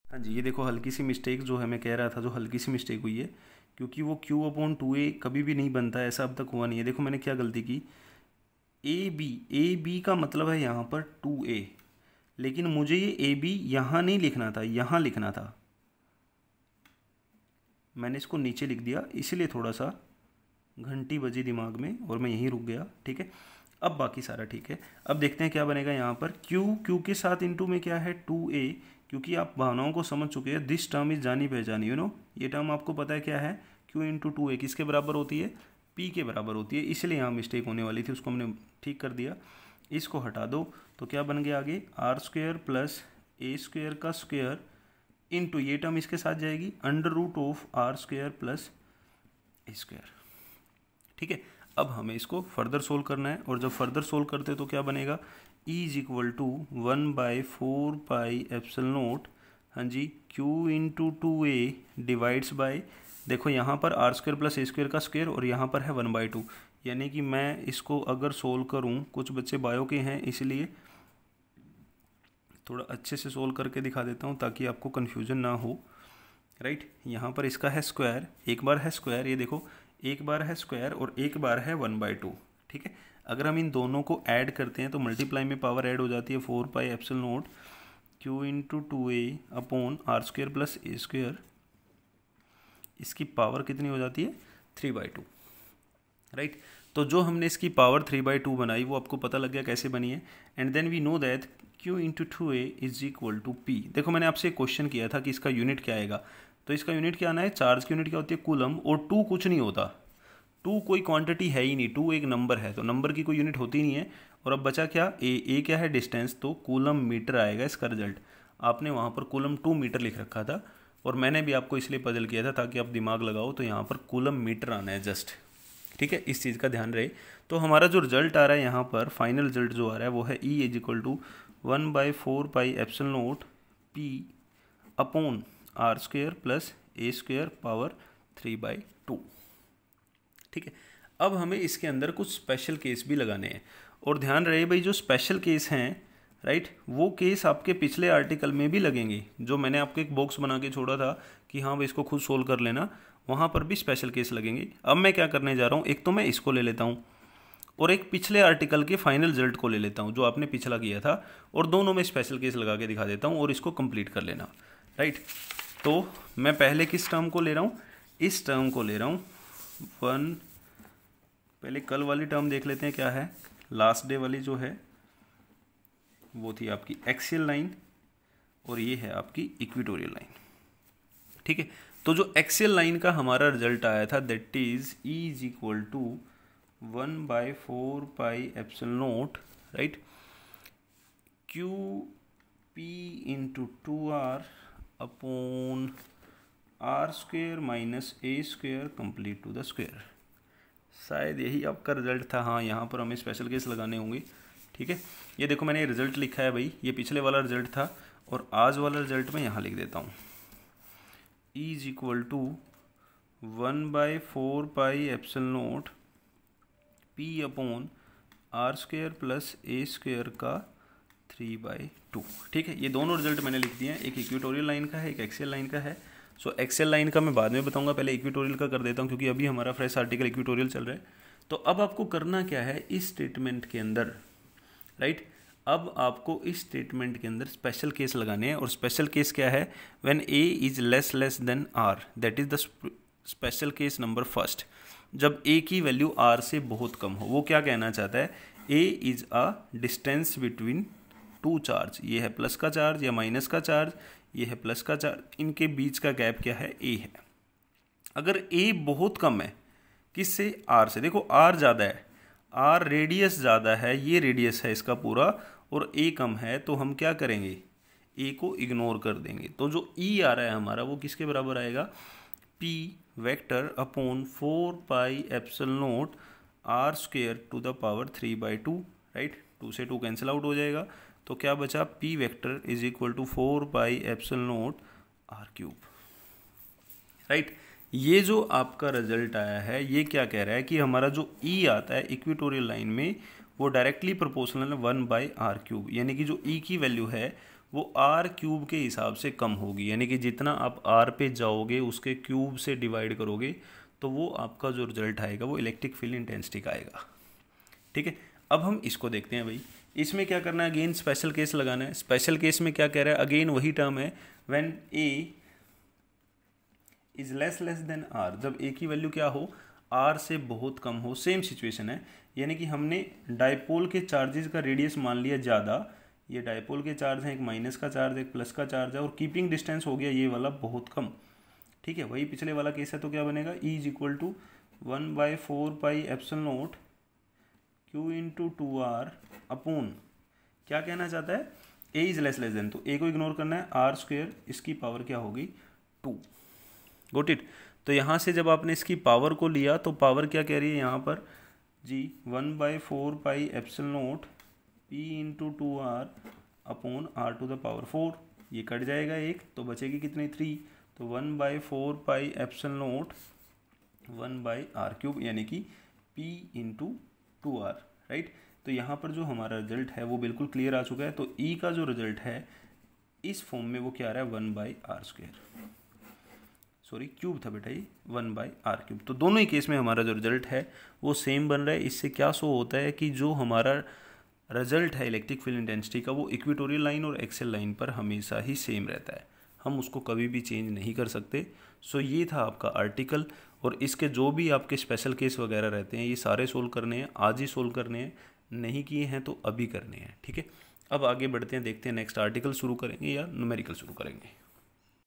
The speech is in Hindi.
हाँ जी, ये देखो हल्की सी मिस्टेक जो है, मैं कह रहा था जो हल्की सी मिस्टेक हुई है, क्योंकि वो Q/2A कभी भी नहीं बनता है, ऐसा अब तक हुआ नहीं है। देखो मैंने क्या गलती की, ए बी का मतलब है यहाँ पर 2A, लेकिन मुझे ये ए बी यहाँ नहीं लिखना था, यहाँ लिखना था। मैंने इसको नीचे लिख दिया, इसलिए थोड़ा सा घंटी बजी दिमाग में और मैं यहीं रुक गया। ठीक है, अब बाकी सारा ठीक है। अब देखते हैं क्या बनेगा यहाँ पर। क्यू के साथ इंटू में क्या है 2A, क्योंकि आप भावनाओं को समझ चुके हैं। दिस टर्म इज जानी पहचानी, ये टर्म आपको पता है क्या है। Q/2A किसके बराबर होती है, P के बराबर होती है, इसलिए यहाँ मिस्टेक होने वाली थी, उसको हमने ठीक कर दिया। इसको हटा दो तो क्या बन गया आगे, R² प्लस A² का स्क्वायर इंटू ये टर्म इसके साथ जाएगी √R² प्लस A²। ठीक है, अब हमें इसको फर्दर सोल्व करना है, और जब फर्दर सोल्व करते हैं तो क्या बनेगा, E = 1/4πε0, हाँ जी, Q/2A डिवाइड्स बाय, देखो यहाँ पर R² प्लस A² का स्क्वायर और यहाँ पर है 1/2, यानी कि मैं इसको अगर सोल्व करूँ, कुछ बच्चे बायो के हैं इसलिए थोड़ा अच्छे से सोल्व करके दिखा देता हूँ ताकि आपको कन्फ्यूजन ना हो। राइट, यहाँ पर इसका है स्क्वायर, एक बार है स्क्वायर, ये देखो एक बार है स्क्वायर और एक बार है 1/2। ठीक है, अगर हम इन दोनों को ऐड करते हैं तो मल्टीप्लाई में पावर ऐड हो जाती है, 4πε0 Q/2A upon R² plus A², इसकी पावर कितनी हो जाती है 3/2। राइट, तो जो हमने इसकी पावर 3/2 बनाई वो आपको पता लग गया कैसे बनी है। And then we know that Q/2A = P। देखो मैंने आपसे एक क्वेश्चन किया था कि इसका यूनिट क्या आएगा, तो इसका यूनिट क्या आना है, चार्ज की यूनिट क्या होती है कूलम, और 2 कुछ नहीं होता, 2 कोई क्वांटिटी है ही नहीं, 2 एक नंबर है, तो नंबर की कोई यूनिट होती नहीं है। और अब बचा क्या, ए क्या है डिस्टेंस, तो कूलम मीटर आएगा इसका रिजल्ट। आपने वहाँ पर कूलम 2 मीटर लिख रखा था, और मैंने भी आपको इसलिए पजल किया था ताकि आप दिमाग लगाओ, तो यहाँ पर कूलम मीटर आना है जस्ट। ठीक है, इस चीज़ का ध्यान रहे। तो हमारा जो रिजल्ट आ रहा है यहाँ पर, फाइनल रिजल्ट जो आ रहा है वो है E = 1/4πε0 P upon R² plus A² power 3/2। ठीक है, अब हमें इसके अंदर कुछ स्पेशल केस भी लगाने हैं, और ध्यान रहे भाई जो स्पेशल केस हैं, राइट, वो केस आपके पिछले आर्टिकल में भी लगेंगे। जो मैंने आपको एक बॉक्स बना के छोड़ा था कि हाँ भाई इसको खुद सोल्व कर लेना, वहाँ पर भी स्पेशल केस लगेंगे। अब मैं क्या करने जा रहा हूँ, एक तो मैं इसको ले लेता हूँ और एक पिछले आर्टिकल के फाइनल रिजल्ट को ले लेता हूँ जो आपने पिछला किया था, और दोनों में स्पेशल केस लगा के दिखा देता हूँ और इसको कंप्लीट कर लेना। राइट, तो मैं पहले किस टर्म को ले रहा हूँ, इस टर्म को ले रहा हूँ 1। पहले कल वाली टर्म देख लेते हैं क्या है, लास्ट डे वाली जो है वो थी आपकी एक्सियल लाइन, और ये है आपकी इक्वेटोरियल लाइन। ठीक है, तो जो एक्सियल लाइन का हमारा रिजल्ट आया था that is E = 1/4πε0, right, Q/2R upon R² minus A² complete to the square. शायद यही आपका रिजल्ट था। हाँ, यहाँ पर हमें स्पेशल केस लगाने होंगे। ठीक है, ये देखो मैंने रिजल्ट लिखा है भाई, ये पिछले वाला रिजल्ट था, और आज वाला रिजल्ट मैं यहाँ लिख देता हूँ। E = 1/4πε0 P upon R² plus A² का 3/2। ठीक है, ये दोनों रिजल्ट मैंने लिख दिए हैं, एक इक्वेटोरियल लाइन का है, एक एक्सियल लाइन का है। सो एक्सियल लाइन का मैं बाद में बताऊंगा, पहले इक्वेटोरियल का कर देता हूँ क्योंकि अभी हमारा फ्रेश आर्टिकल इक्वेटोरियल चल रहा है। तो अब आपको करना क्या है इस स्टेटमेंट के अंदर, राइट, अब आपको इस स्टेटमेंट के अंदर स्पेशल केस लगाने हैं, और स्पेशल केस क्या है, when A is less then R, that is the special case number first. जब A की वैल्यू R से बहुत कम हो, वो क्या कहना चाहता है, A is a distance between 2 charge, ये है प्लस का चार्ज या माइनस का चार्ज, ये है प्लस का चार्ज, इनके बीच का गैप क्या है, A है। अगर A बहुत कम है किससे, R से, देखो R ज़्यादा है, R रेडियस ज़्यादा है, ये रेडियस है इसका पूरा, और A कम है, तो हम क्या करेंगे, A को इग्नोर कर देंगे। तो जो E आ रहा है हमारा वो किसके बराबर आएगा, P vector upon 4πε0 R² to the power 3/2, right, 2 से 2 कैंसिल आउट हो जाएगा, तो क्या बचा, P vector is equal to 4πε0 R³। Right, ये जो आपका रिजल्ट आया है ये क्या कह रहा है कि हमारा जो E आता है इक्वेटोरियल लाइन में वो डायरेक्टली प्रोपोर्शनल है 1/R³, यानी कि जो E की वैल्यू है वो आर क्यूब के हिसाब से कम होगी, यानी कि जितना आप आर पे जाओगे उसके क्यूब से डिवाइड करोगे तो वो आपका जो रिजल्ट आएगा वो इलेक्ट्रिक फील्ड इंटेंसिटी का आएगा। ठीक है, अब हम इसको देखते हैं भाई। इसमें क्या करना है, अगेन स्पेशल केस लगाना है। स्पेशल केस में क्या कह रहा है, अगेन वही टर्म है, when A is less than R, जब ए की वैल्यू क्या हो, आर से बहुत कम हो। सेम सिचुएशन है, यानी कि हमने डाइपोल के चार्जेस का रेडियस मान लिया ज़्यादा, ये डाइपोल के चार्ज हैं, एक माइनस का चार्ज एक प्लस का चार्ज है, और कीपिंग डिस्टेंस हो गया ये वाला बहुत कम। ठीक है, वही पिछले वाला केस है, तो क्या बनेगा, E is equal to 1/4 epsilon not Q into 2R upon, क्या कहना चाहता है, A इज लेस देन, तो A को इग्नोर करना है, आर स्क्वेयर, इसकी पावर क्या होगी 2। Got it. तो यहाँ से जब आपने इसकी पावर को लिया तो पावर क्या कह रही है यहाँ पर जी, 1/4 epsilon not P into 2R upon R to the power 4, ये कट जाएगा एक, तो बचेगी कितनी 3, तो 1/4 एप्सिलॉन नॉट 1/R क्यूब, यानी कि P इंटू 2R, राइट। तो यहाँ पर जो हमारा रिजल्ट है वो बिल्कुल क्लियर आ चुका है। तो E का जो रिजल्ट है इस फॉर्म में वो क्या आ रहा है, 1/R स्क्वेयर, सॉरी क्यूब था बेटा, ये 1/R क्यूब। तो दोनों ही केस में हमारा जो रिजल्ट है वो सेम बन रहा है। इससे क्या शो होता है कि जो हमारा रिजल्ट है इलेक्ट्रिक फील्ड इंटेंसिटी का वो इक्वेटोरियल लाइन और एक्सियल लाइन पर हमेशा ही सेम रहता है, हम उसको कभी भी चेंज नहीं कर सकते। सो ये था आपका आर्टिकल, और इसके जो भी आपके स्पेशल केस वगैरह रहते हैं ये सारे सोल्व करने हैं, आज ही सोल्व करने हैं, नहीं किए हैं तो अभी करने हैं। ठीक है, अब आगे बढ़ते हैं, देखते हैं नेक्स्ट आर्टिकल शुरू करेंगे या न्यूमेरिकल शुरू करेंगे।